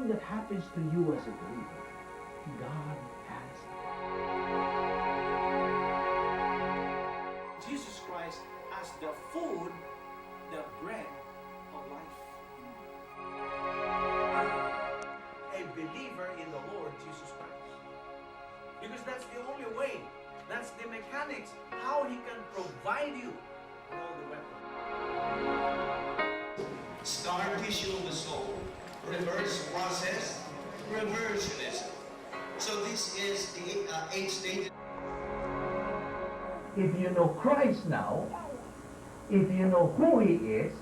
anything that happens to you as a believer, God has it. Jesus Christ as the food, the bread of life. A believer in the Lord Jesus Christ. Because that's the only way. That's the mechanics. How He can provide you with all the weapons. Scar tissue of the soul, reverse process, reversionism. So this is the 8 stages. If you know Christ now, if you know who He is,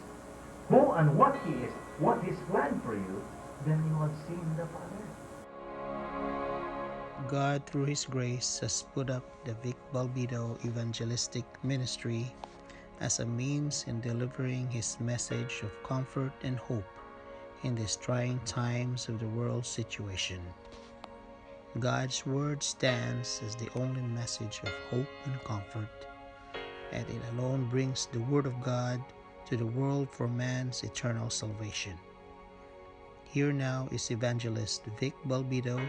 who and what He is, what His plan for you, then you have seen the Father. God, through His grace, has put up the Vic Balbido evangelistic ministry as a means in delivering His message of comfort and hope in these trying times of the world situation. God's Word stands as the only message of hope and comfort, and it alone brings the Word of God to the world for man's eternal salvation. Here now is Evangelist Vic Balbido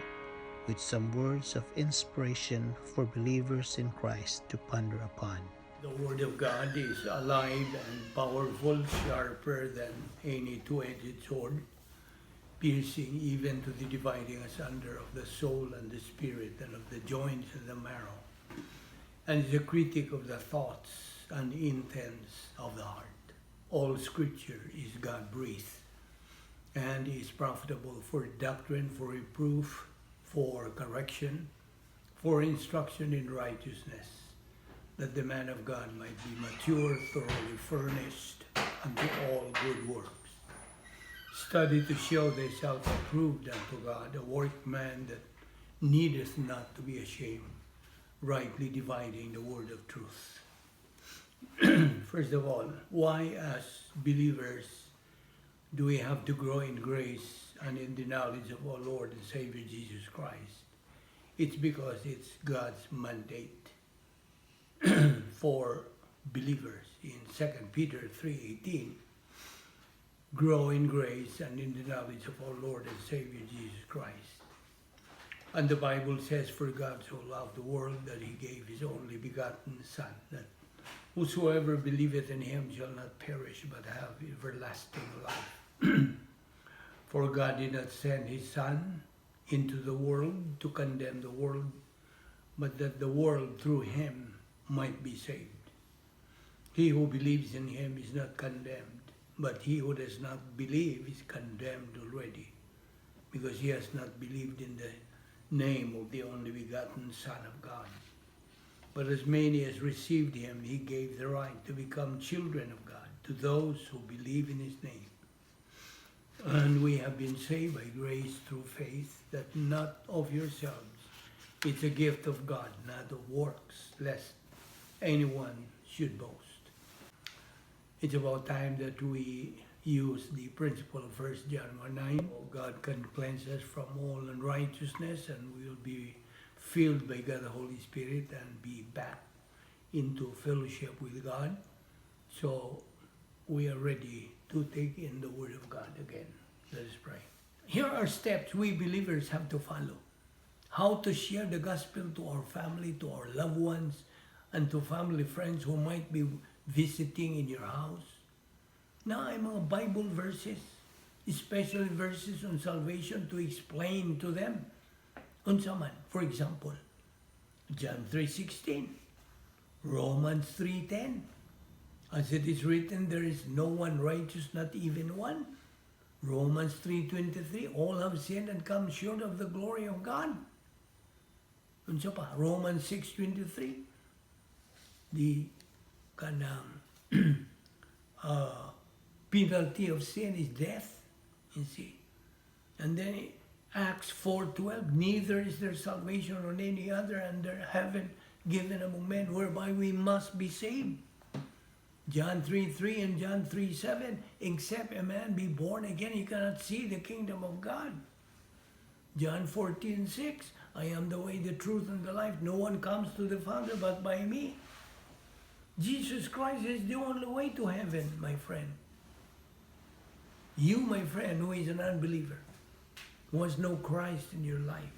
with some words of inspiration for believers in Christ to ponder upon. The Word of God is alive and powerful, sharper than any two-edged sword, piercing even to the dividing asunder of the soul and the spirit and of the joints and the marrow, and is a critic of the thoughts and intents of the heart. All Scripture is God-breathed and is profitable for doctrine, for reproof, for correction, for instruction in righteousness, that the man of God might be mature, thoroughly furnished unto all good works. Study to show thyself approved unto God, a workman that needeth not to be ashamed, rightly dividing the word of truth. First of all, why as believers do we have to grow in grace and in the knowledge of our Lord and Savior Jesus Christ? It's because it's God's mandate for believers. In 2 Peter 3:18, grow in grace and in the knowledge of our Lord and Savior Jesus Christ. And the Bible says, for God so loved the world that He gave His only begotten Son, that whosoever believeth in Him shall not perish but have everlasting life. For God did not send His Son into the world to condemn the world, but that the world through Him might be saved. He who believes in Him is not condemned, but he who does not believe is condemned already, because he has not believed in the name of the only begotten Son of God. But as many as received Him, He gave the right to become children of God, to those who believe in His name. And we have been saved by grace through faith, that not of yourselves. It's a gift of God, not of works, lest anyone should boast. It's about time that we use the principle of 1 John 1:9. God can cleanse us from all unrighteousness, and we will be filled by God the Holy Spirit and be back into fellowship with God. So we are ready to take in the Word of God again. Let us pray. Here are steps we believers have to follow. How to share the gospel to our family, to our loved ones, and to family friends who might be visiting in your house. Now, ay mga Bible verses, especially verses on salvation, to explain to them. Unsa man, for example, John 3:16, Romans 3:10. As it is written, there is no one righteous, not even one. Romans 3:23, all have sinned and come short of the glory of God. Unsa pa? Romans 6:23, the penalty of sin is death, you see. And then Acts 4:12, neither is there salvation on any other under heaven given among men whereby we must be saved. John 3:3 and John 3:7, except a man be born again, he cannot see the kingdom of God. John 14:6, I am the way, the truth, and the life. No one comes to the Father but by me. Jesus Christ is the only way to heaven, my friend. You, my friend, who is an unbeliever, was no Christ in your life.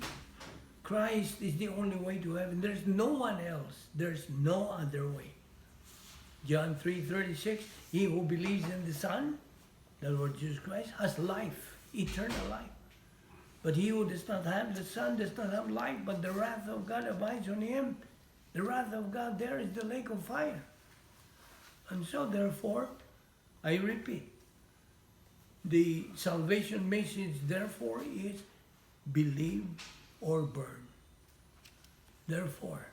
Christ is the only way to heaven. There's no one else. There's no other way. John 3:36, he who believes in the Son, the Lord Jesus Christ, has life, eternal life. But he who does not have the Son does not have life, but the wrath of God abides on him. The wrath of God there is the lake of fire. And so therefore, I repeat, the salvation message therefore is believe or burn. Therefore,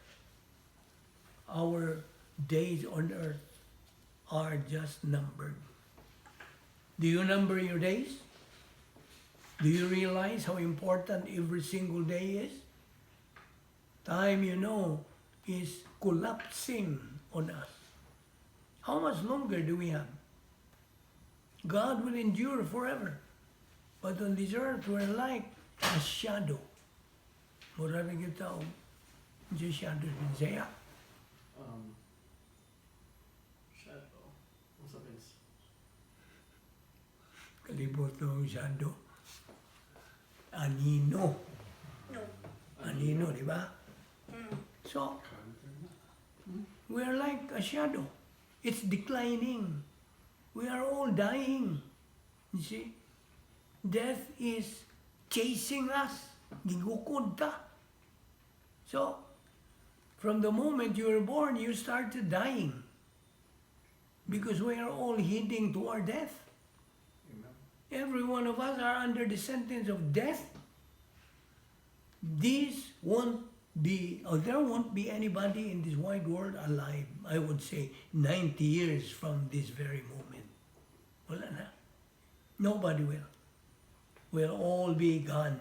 our days on earth are just numbered. Do you number your days? Do you realize how important every single day is? Time, you know, is collapsing on us. How much longer do we have? God will endure forever. But on this earth, we're like a shadow. Maraming yung tao, yung shadow din siya. Shadow. What's up, Vince? Kalibot ng shadow. Anino. Anino, di ba? So, we are like a shadow. It's declining. We are all dying. You see? Death is chasing us. Gigukod ta. So, from the moment you were born, you started dying. Because we are all heading to our death. Every one of us are under the sentence of death. This won't be, or there won't be anybody in this wide world alive, I would say, 90 years from this very moment. Wala na. Nobody will. We'll all be gone.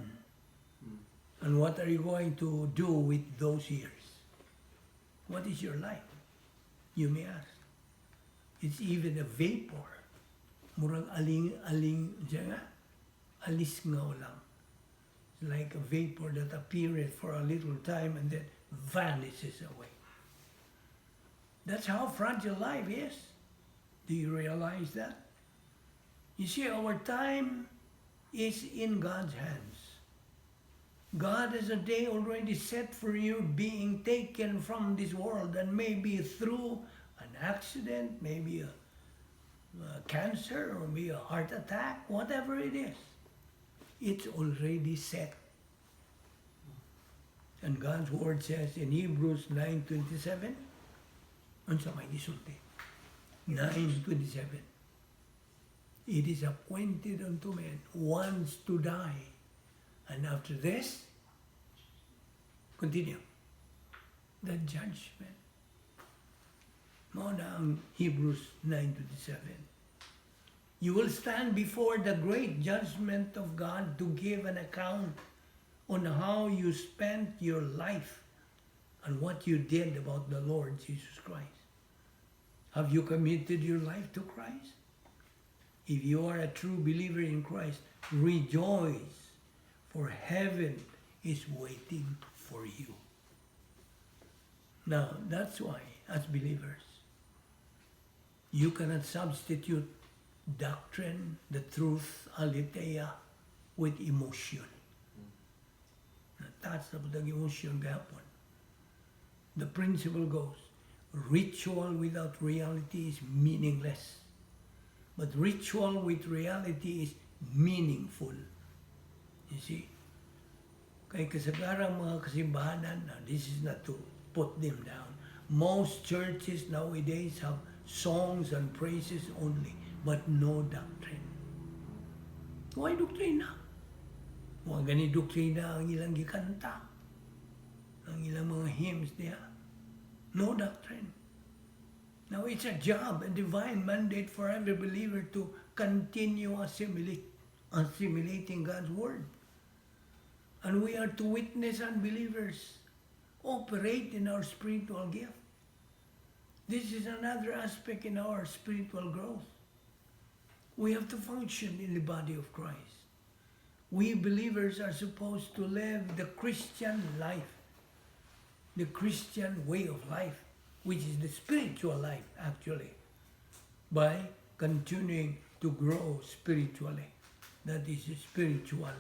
And what are you going to do with those years? What is your life? You may ask. It's even a vapor. Murang aling, siya nga, alis ngaw lang. It's like a vapor that appeareth for a little time and then vanishes away. That's how fragile life is. Do you realize that? You see, our time is in God's hands. God has a day already set for you being taken from this world, and maybe through an accident, maybe a cancer, or maybe a heart attack, whatever it is. It's already set. And God's word says in Hebrews 9:27, unsa may gisulti? 9:27. It is appointed unto men once to die, and after this, continue, the judgment. Mao na ang Hebrews 9:27. You will stand before the great judgment of God to give an account on how you spent your life and what you did about the Lord Jesus Christ. Have you committed your life to Christ? If you are a true believer in Christ, rejoice, for heaven is waiting for you. Now, that's why, as believers, you cannot substitute doctrine, the truth, aletheia, with emotion. That's the emotion gapon. The principle goes, ritual without reality is meaningless. But ritual with reality is meaningful. You see? Kaya kasagarang mga kasimbahanan, this is not to put them down. Most churches nowadays have songs and praises only, but no doctrine. Why doktrina? Mga gani doktrina ang ilang gikanta, ang ilang mga hymns niya. No doctrine. Now it's a job, a divine mandate for every believer to continue assimilating God's word. And we are to witness unbelievers operate in our spiritual gift. This is another aspect in our spiritual growth. We have to function in the body of Christ. We believers are supposed to live the Christian life, the Christian way of life, which is the spiritual life, actually, by continuing to grow spiritually. That is a spiritual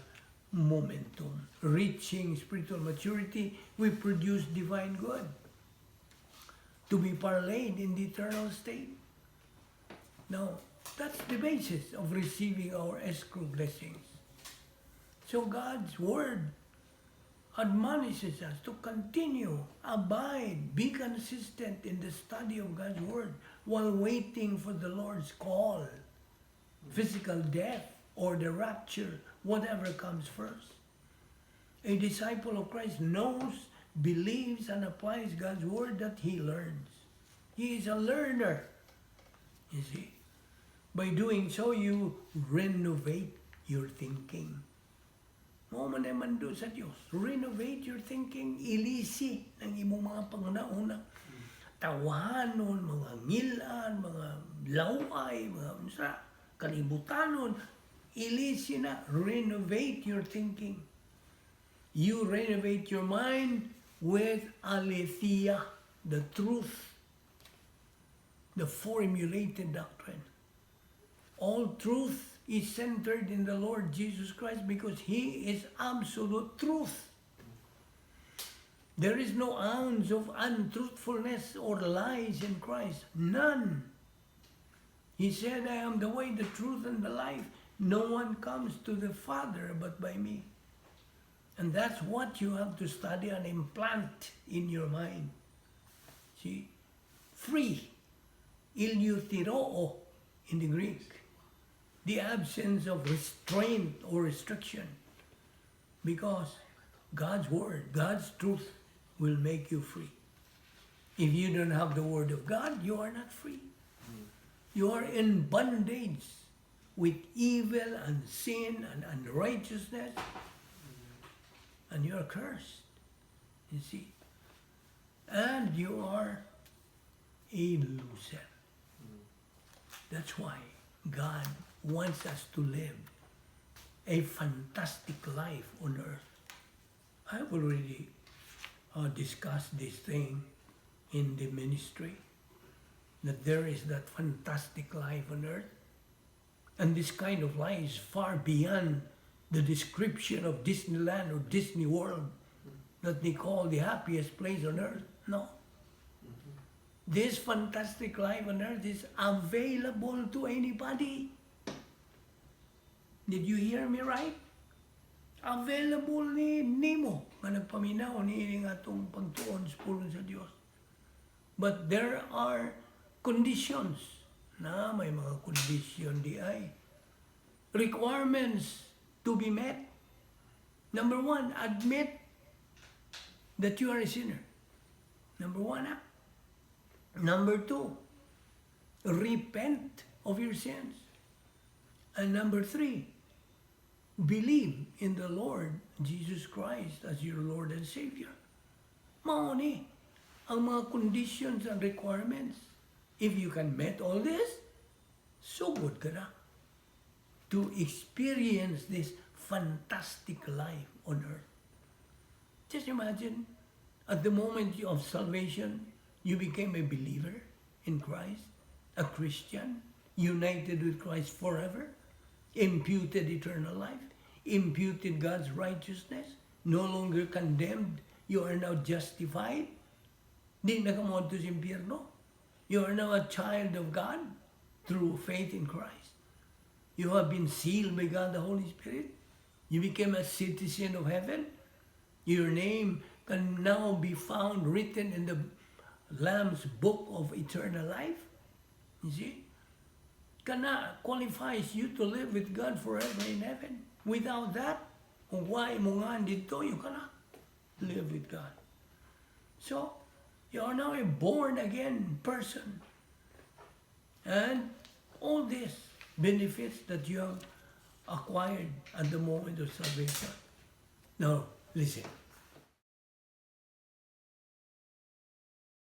momentum. Reaching spiritual maturity, we produce divine good to be parlayed in the eternal state. Now, that's the basis of receiving our escrow blessings. So God's Word admonishes us to continue, abide, be consistent in the study of God's Word while waiting for the Lord's call, physical death or the rapture, whatever comes first. A disciple of Christ knows, believes, and applies God's Word that he learns. He is a learner, you see. By doing so, you renovate your thinking. Mo man naman do sa Diyos. Renovate your thinking. Ilisi ng imong mga pangunaunang tawanon, mga ngilan, mga laway, mga kalibutanon. Ilisi na. Renovate your thinking. You renovate your mind with aletheia, the truth, the formulated doctrine. All truth is centered in the Lord Jesus Christ because He is absolute truth. There is no ounce of untruthfulness or lies in Christ. None. He said, I am the way, the truth, and the life. No one comes to the Father but by me. And that's what you have to study and implant in your mind. See? Free. Iliutiroo in the Greek. The absence of restraint or restriction. Because God's Word, God's truth will make you free. If you don't have the Word of God, you are not free. You are in bondage with evil and sin and unrighteousness. And you are cursed, you see. And you are a loser. That's why God wants us to live a fantastic life on earth. I've already discussed this thing in the ministry, that there is that fantastic life on earth. And this kind of life is far beyond the description of Disneyland or Disney World that they call the happiest place on earth. No. This fantastic life on earth is available to anybody. Did you hear me right? Available ni nimo nga nagpaminaw ni nga itong pagtuon sa pulong sa Diyos. But there are conditions na may mga condition di ay. Requirements to be met. Number one, admit that you are a sinner. Number one, Number two, repent of your sins. And number three, believe in the Lord Jesus Christ as your Lord and Savior. Mao ni ang mga conditions and requirements. If you can meet all this, so good ka na to experience this fantastic life on earth. Just imagine, at the moment of salvation, you became a believer in Christ, a Christian, united with Christ forever, imputed eternal life, imputed God's righteousness, no longer condemned, you are now justified. Di na ka monto sa impyerno. You are now a child of God through faith in Christ. You have been sealed by God the Holy Spirit. You became a citizen of heaven. Your name can now be found written in the Lamb's book of eternal life. You see? Kana qualifies you to live with God forever in heaven. Without that, kung why mo nga dito, you cannot live with God. So, you are now a born-again person. And all these benefits that you have acquired at the moment of salvation. Now, listen.